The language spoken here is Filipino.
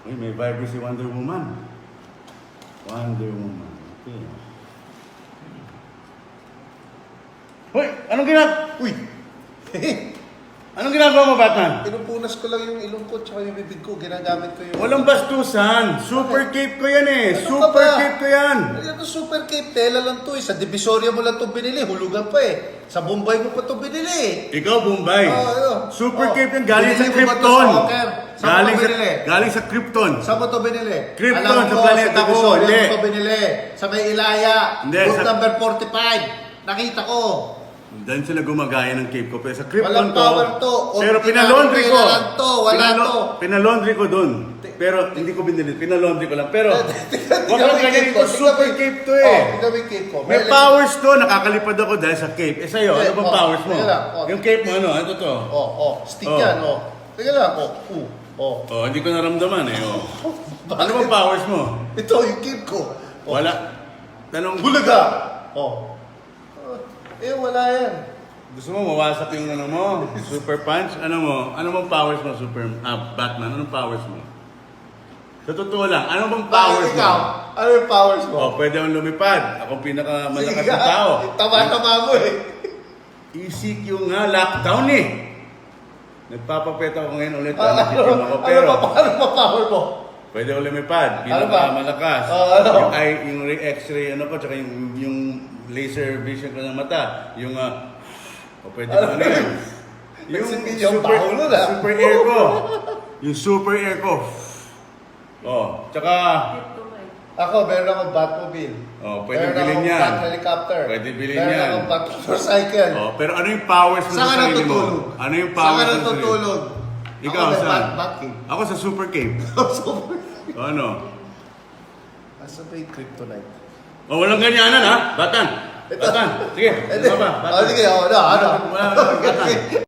Uy, may Viber si Wonder Woman. Wonder Woman. Okay. Hoy, anong Uy! Anong ginagawa mo, Batman? Pinupunas ko lang yung ilong ko tsaka yung bibig ko. Ginagamit ko yung... Walang bastusan. Super cape ko yan eh. Ano Super ka ba? cape ko yan. Ano super cape? Tela lang to eh. Sa Divisoria mo lang to binili. Hulugan pa eh. Sa Bombay mo pa to binili. Ikaw, Bombay. Super cape yan. Galing sa Binili mo ba to Krypton. sa Hawker? Saan mo to binili? Galing sa Krypton. Saan mo to binili? Krypton, Alam sa ko, planeta sa ko. Divisoria Hindi. mo to binili. Sa may Ilaya. Hindi, Booth sa- number 45. Nakita ko. Diyan sila gumagaya ng cape ko. Pero sa Krypton Walang power to. Pero Ordinary pinalondry ko. lang to. Wala to. Pinalondry ko dun. Pero hindi ko binili. Pinalondry ko lang. Pero Tingnan wag mo lang yung ganyan cape ito. ko. Super cape to eh. Tingnan mo yung cape ko. May powers to. Nakakalipad ako dahil sa cape. Eh sa'yo, ano bang Oh, powers mo? teka lang. Oh. Yung cape mo, ano? Ano to? Stick Oh. yan, Teka lang, Oh, hindi ko naramdaman eh. Oh. Ano bang powers mo? Ito, yung cape ko. Wala. Tanong, Bulaga! Wala yan. gusto mo mawasak yung ano mo? Super punch? Ano mo? Ano bang powers mo, Batman? Anong powers mo? Sa totoo lang, ano bang powers Bakit ikaw? mo? Ano yung powers mo? Oh, pwede akong lumipad. Ako pinakamalakas na tao. Tama-tama mo eh. ECQ nga, lockdown eh. Nagpapapeta ko ngayon ulit. Natitim ako. Pero, Ano pa power mo? pwede akong lumipad. Ano ba? Pinakamalakas. Ano? Yung x-ray, ano ko, tsaka yung laser vision ko ng mata. Yung, pwede ko ano yun. Yung baho nun, super air ko. Yung super air ko. Oh, tsaka, Ako, meron akong Batmobile. pwede Meron bilhin akong yan. Bat helicopter. Pwede bilhin Meron yan. akong Bat motorcycle. Oh, pero ano yung powers mo Saan ka sa sarili mo? natutulog? Ano yung Saan powers ka mo sa sarili mo? natutulog? Ikaw, Ako, may saan? Batcave. Ako sa super cave. Super. Ano? Asa ba yung kryptonite? Oh, walang ganyanan ha? Batan! Batan! Sige, ano ba? Sige, ano? Wala, batan.